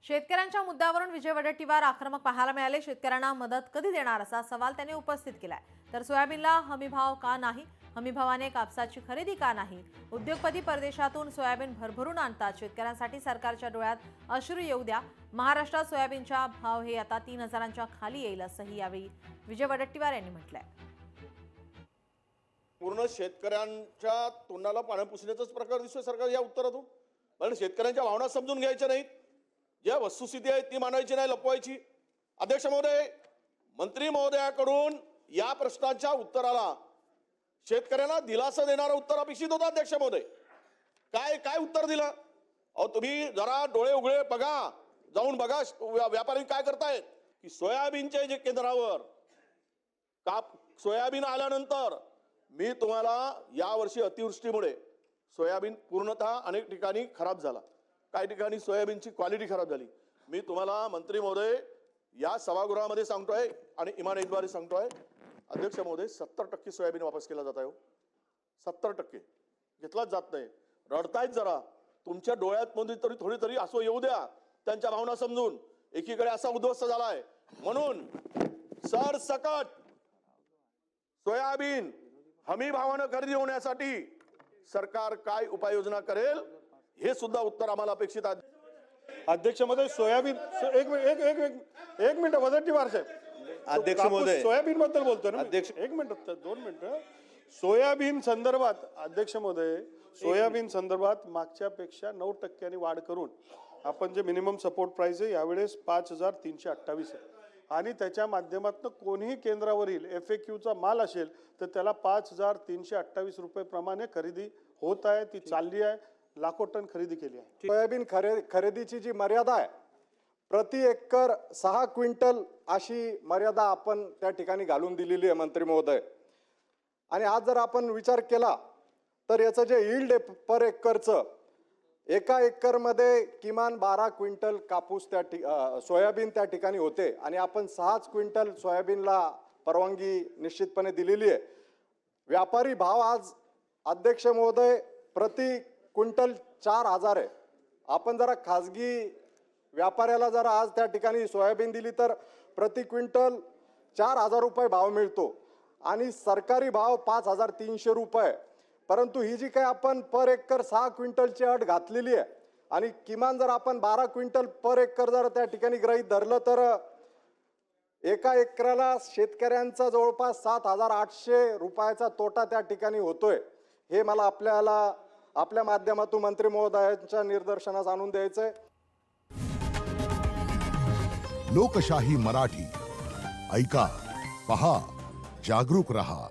शेतकऱ्यांच्या मुद्द्यावरून विजय वडेट्टीवार आक्रमक पाहायला मिळाले। शेतकऱ्यांना मदत कधी देणार असा सवाल त्यांनी उपस्थित केलाय। तर सोयाबीनला हमीभाव का नाही, हमीभावाने कापसाची खरेदी का नाही, उद्योगपती परदेशातून सोयाबीन भरभरून आणतात, शेतकऱ्यांसाठी सरकारच्या डोळ्यात अश्रू येऊ द्या, महाराष्ट्रात सोयाबीनचा भाव हे आता 3000च्या खाली येईल असंही यावेळी विजय वडेट्टीवार यांनी म्हटलंय। पूर्ण शेतकऱ्यांच्या तोंडाला पाणी पुसण्याचाच प्रकार दिसतोय सरकार या उत्तरातून। पण शेतकऱ्यांच्या भावना समजून घ्यायच्या नाहीत, ज्या वस्तुस्थिती आहे ती मांडायची नाही, लपवायची। अध्यक्ष महोदय, मंत्री महोदयाकडून या प्रश्नाच्या उत्तराला शेतकऱ्यांना दिलासा देणारं उत्तर अपेक्षित होतं। अध्यक्ष महोदय, काय काय उत्तर दिलं? अहो तुम्ही जरा डोळे उघडे बघा, जाऊन बघा व्यापारी काय करतायत की सोयाबीनच्या जे केंद्रावर सोयाबीन आल्यानंतर मी तुम्हाला यावर्षी अतिवृष्टीमुळे सोयाबीन पूर्णतः अनेक ठिकाणी खराब झाला, काही ठिकाणी सोयाबीनची क्वालिटी खराब झाली। मी तुम्हाला मंत्री महोदय या सभागृहामध्ये सांगतोय आणि इमानतद्वारे सांगतोय, अध्यक्ष महोदय 70% सोयाबीन वापस केला जात आहे। 70% घेतलाच जात नाही। रडतायत, जरा तुमच्या डोळ्यात मध्ये तरी थोडी तरी असो येऊ द्या, त्यांच्या भावना समजून। एकीकडे असा उद्ध्वस्त झालाय, म्हणून सरसकट सोयाबीन हमी भावानं खरेदी होण्यासाठी सरकार काय उपाययोजना करेल हे सुद्धा उत्तर आम्हाला अपेक्षित आहे। अध्यक्ष महोदय, सोयाबीन एक मिनिट वडेट्टीवार साहेब, अध्यक्ष महोदय सोयाबीन बद्दल बोलतोय ना अध्यक्ष, एक मिनिट 2 मिनिटं। सोयाबीन संदर्भात अध्यक्ष महोदय, सोयाबीन संदर्भात मागच्या पेक्षा 9% वाढ करून आपण जे मिनिमम सपोर्ट प्राइस आहे यावेळेस 5328 आहे आणि त्याच्या माध्यमातून कोणीही केंद्रावरील FAQचा माल असेल तर त्याला 5328 रुपये प्रमाणे खरेदी होत आहे, ती चालली आहे। लाखो टन खरेदी केली आहे। सोयाबीन खरेदीची जी मर्यादा आहे, प्रति एकर 6 क्विंटल अशी मर्यादा आपण त्या ठिकाणी घालून दिलेली आहे मंत्री महोदय। आणि आज जर आपण विचार केला तर याचं जे यील्ड आहे पर एकरचं, एका एकरमध्ये किमान 12 क्विंटल कापूस सोयाबीन त्या ठिकाणी होते आणि आपण 6 क्विंटल सोयाबीनला परवानगी निश्चितपणे दिलेली आहे। व्यापारी भाव आज अध्यक्ष महोदय प्रति क्विंटल 4000 आहे। आपण जरा खाजगी व्यापाऱ्याला जर आज त्या ठिकाणी सोयाबीन दिली तर प्रति क्विंटल 4000 रुपये भाव मिळतो आणि सरकारी भाव 5300 रुपये। परंतु ही जी काय आपण पर एकर 6 क्विंटलची अट घातलेली आहे आणि किमान जर आपण 12 क्विंटल पर एकर जर त्या ठिकाणी गृहीत धरलं तर एका एकराला शेतकऱ्यांचा जवळपास 7800 रुपयाचा तोटा त्या ठिकाणी होतोय। हे मला आपल्या माध्यमातून मंत्री महोदयांच्या निदर्शनास आणून द्यायचंय। लोकशाही मराठी ऐका, पहा, जागरूक रहा।